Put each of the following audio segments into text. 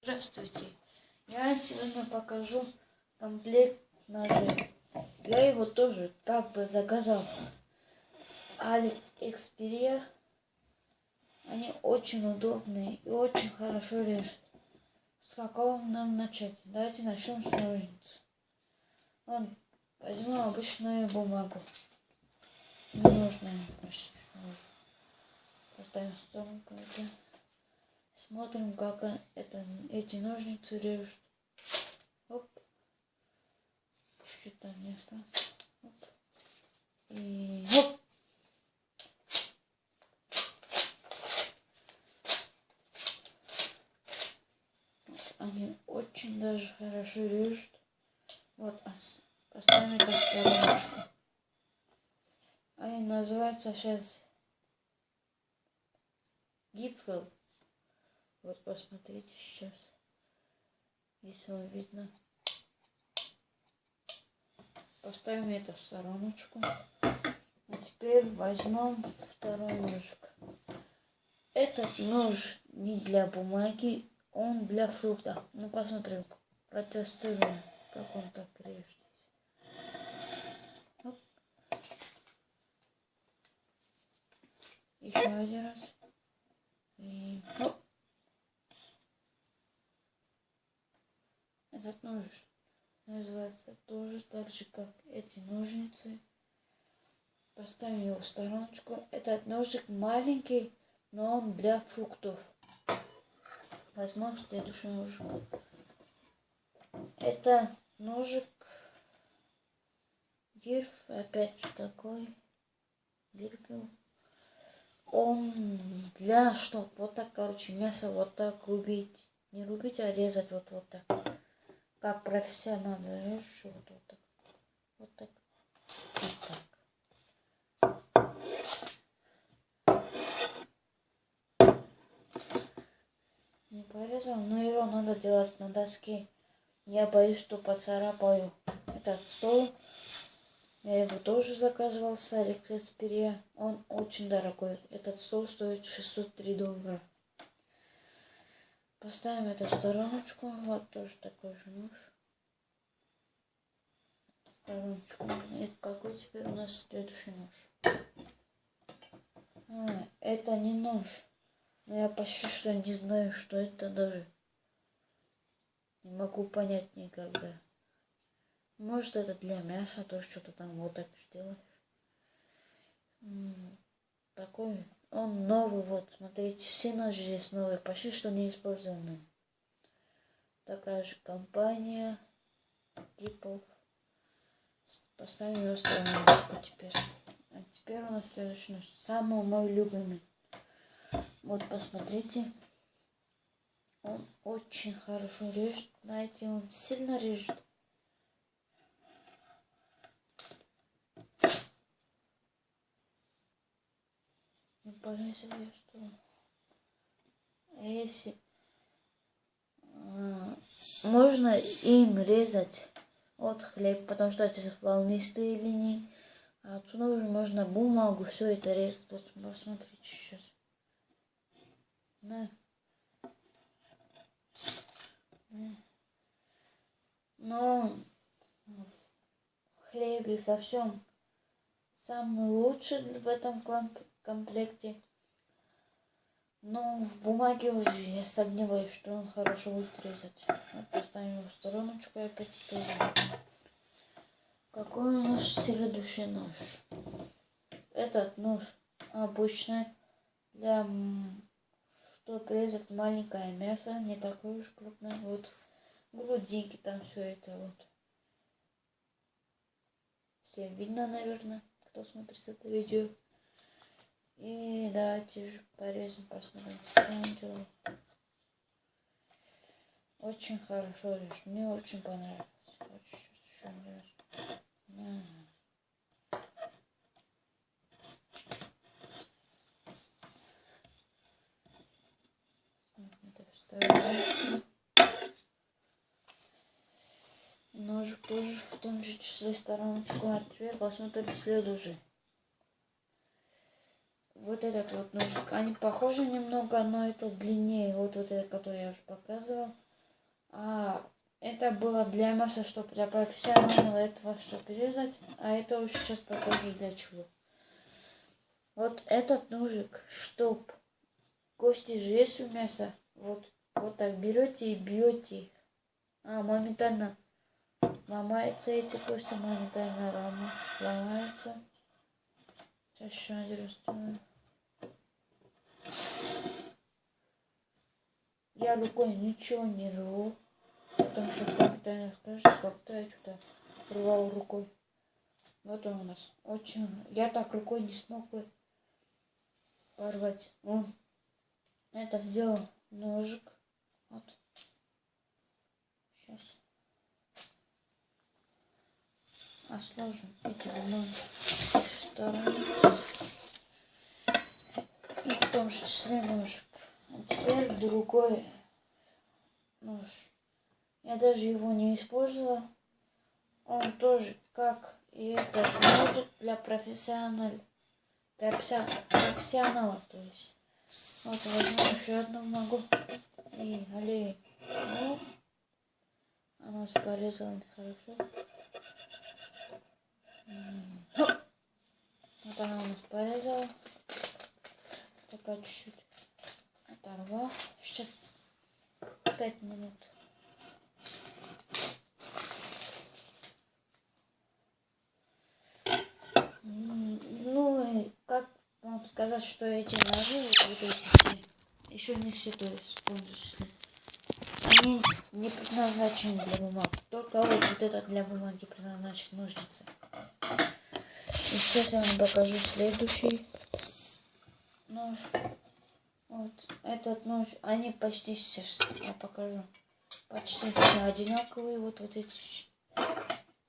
Здравствуйте! Я сегодня покажу комплект ножей. Я его тоже как бы заказал с AliExpress. Они очень удобные и очень хорошо режут. С какого нам начать? Давайте начнем с ножниц. Возьму обычную бумагу. Ненужную почти. Поставим в сторону. Смотрим, как эти ножницы режут. Оп. Чуть-чуть там не осталось. Оп. И оп. Они очень даже хорошо режут. Вот, поставим это в стороночку. Они называются сейчас Gipfel. Вот посмотрите сейчас, если вам видно. Поставим это в стороночку. А теперь возьмем второй ножик. Этот нож не для бумаги, он для фруктов. Ну посмотрим, протестируем, как он так режет. Оп. Еще один раз. И оп. Этот нож называется тоже так же, как эти ножницы. Поставим его в стороночку. Этот ножик маленький, но он для фруктов. Возьмем следующий ножик. Это ножик Гирф, опять же такой. Гирфел. Он для что? Вот так, короче, мясо вот так рубить. Не рубить, а резать вот так. Как профессионал режешь, вот так. Вот так. Вот так. Не порезал, но его надо делать на доске. Я боюсь, что поцарапаю этот стол. Я его тоже заказывал с AliExpress. Он очень дорогой. Этот стол стоит $603. Поставим это в стороночку. Вот тоже такой же нож. В стороночку. И какой теперь у нас следующий нож? Это не нож. Но я почти что не знаю, что это даже. Не могу понять никогда. Может, это для мяса, то что-то там вот так сделаешь. Такой. Он новый, вот, смотрите, все ножи здесь новые, почти что не использованные. Такая же компания. Gipfel. Поставим его в стороночку теперь. А теперь у нас следующий нож. Самый мой любимый. Вот, посмотрите. Он очень хорошо режет. Знаете, он сильно режет. Не понятно, что. Если можно им резать вот хлеб, потому что это волнистые линии. А отсюда уже можно бумагу, все это резать. Вот посмотрите сейчас. Да. Но в хлебе, во всем самый лучший в этом комплекте. Но в бумаге уже я сомневаюсь, что он хорошо будет резать. Вот поставим его в стороночку и опять тоже. Какой у нас следующий нож? Этот нож обычный, для чтобы резать маленькое мясо, не такое уж крупное. Вот грудинки, там все это вот. Всем видно, наверное, кто смотрит это видео. И давайте же порежем, посмотрим, что он делает. Очень хорошо режет. Мне очень понравилось. Очень нравится. Это вставляем. Ножик тоже в том же числе стороночку. А теперь посмотрим следующий. Вот этот вот ножик. Они похожи немного, но это длиннее. Вот этот, который я уже показывал. Это было для мяса, чтобы для профессионального этого, чтобы перерезать. А это уже сейчас покажу для чего. Вот этот ножик, чтоб кости же есть у мяса. Вот так берете и бьете их. Моментально ломаются эти кости, моментально ломаются. Сейчас еще один раз. Я рукой ничего не рву. Потому что комментарий скажет, как-то я что-то рвал рукой. Вот он у нас. Очень. Я так рукой не смог бы порвать. Это сделал ножик. Вот. Сейчас. Сложим эти бумаги стороны. И в том же числе ножик. А теперь другой нож. Я даже его не использовала. Он тоже, как и этот ножик для профессионалов. То есть. Вот возьму еще одну ногу и аллею. Она порезала нехорошо. Вот она у нас порезала. Пока чуть-чуть оторвал. Сейчас 5 минут. Ну, как вам сказать, что эти ножи, вот эти, еще не все, то есть, полностью, они не предназначены для бумаг. Только вот это для бумаги предназначены ножницы. И сейчас я вам покажу следующий нож. Вот этот нож, они почти сейчас, я покажу, почти все одинаковые. Вот эти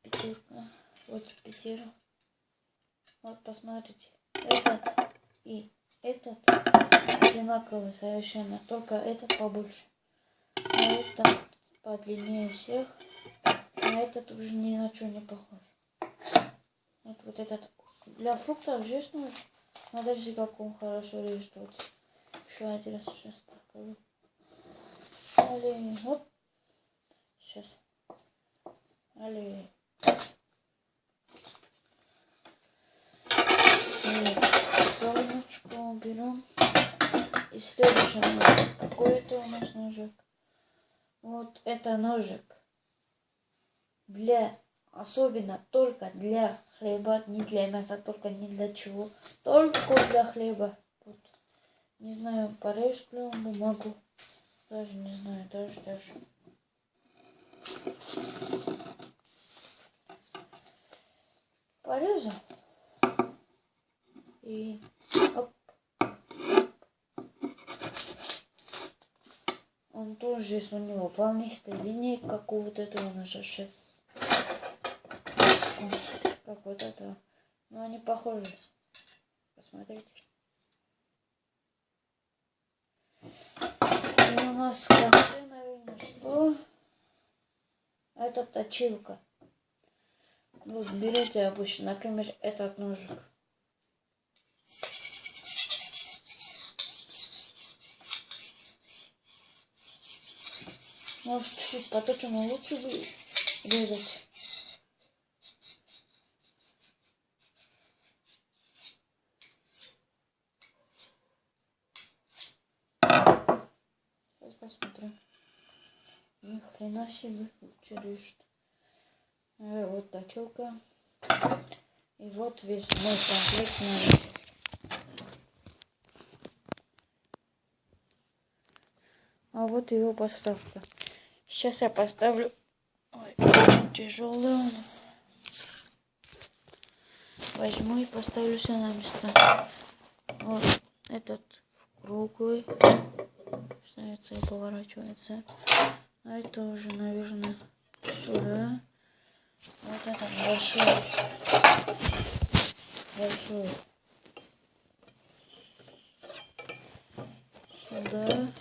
пятерка, вот пятерка. Вот посмотрите, этот и этот одинаковые совершенно, только этот побольше. А этот подлиннее всех, а этот уже ни на что не похож. Вот этот для фруктов есть нож. Смотрите, как он хорошо режет. Вот еще один раз сейчас покажу. Аллея, вот. Сейчас. Аллея. Стороночку берем. И следующий ножик. Какой это у нас ножик? Вот это ножик. Особенно только для хлеба, не для мяса, только не для чего. Только для хлеба. Вот. Не знаю, порежет ли он бумагу. Даже не знаю, даже. Порезал. И оп. Он тоже есть у него волнистая линейка, как у вот этого ножа сейчас. Как вот этого. Но они похожи. Посмотрите. И у нас в конце, наверное, что? Это точилка. Вот берете обычно, например, этот ножик. Может, чуть-чуть поточим, но лучше будет резать. Сейчас посмотрим. Ни хрена себе, лучше режет. Вот точилка. И вот весь мой комплект ножей. А вот его поставка. Сейчас я поставлю. Ой, очень тяжелый он. Возьму и поставлю все на места. Вот этот круглый. Ставится и поворачивается. А это уже, наверное, сюда. Вот этот большой. Сюда.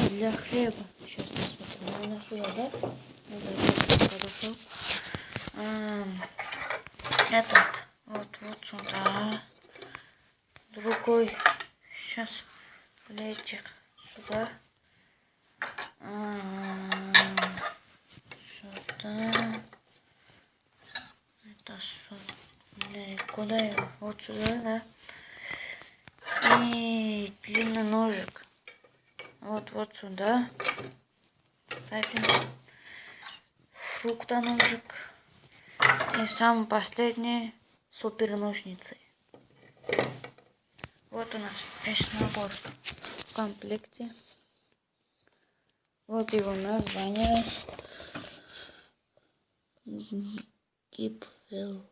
Для хлеба. Сейчас посмотрим. Наверное, сюда, да? Хорошо. Этот. Вот сюда. Другой. Сейчас летик сюда. Сюда. Это куда я? Вот сюда, да? И длинный ножик. Вот сюда. Ставим фруктоножик. И самый последний супер ножницы. Вот у нас весь набор в комплекте. Вот его название. Гипфел.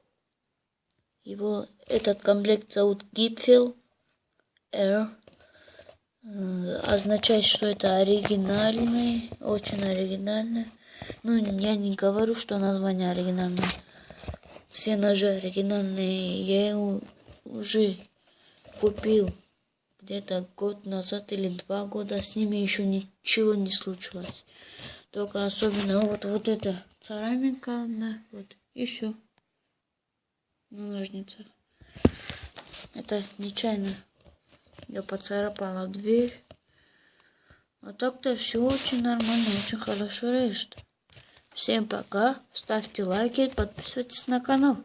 Этот комплект зовут Гипфел R. Означает, что это оригинальный, очень оригинальный. Ну, я не говорю, что название оригинальное. Все ножи оригинальные. Я его уже купил где-то год назад или 2 года. С ними еще ничего не случилось. Только особенно вот эта царапинка, да, вот, и все. На ножницах. Это нечаянно. Я поцарапала в дверь. А так-то все очень нормально, очень хорошо режет. Всем пока. Ставьте лайки, подписывайтесь на канал.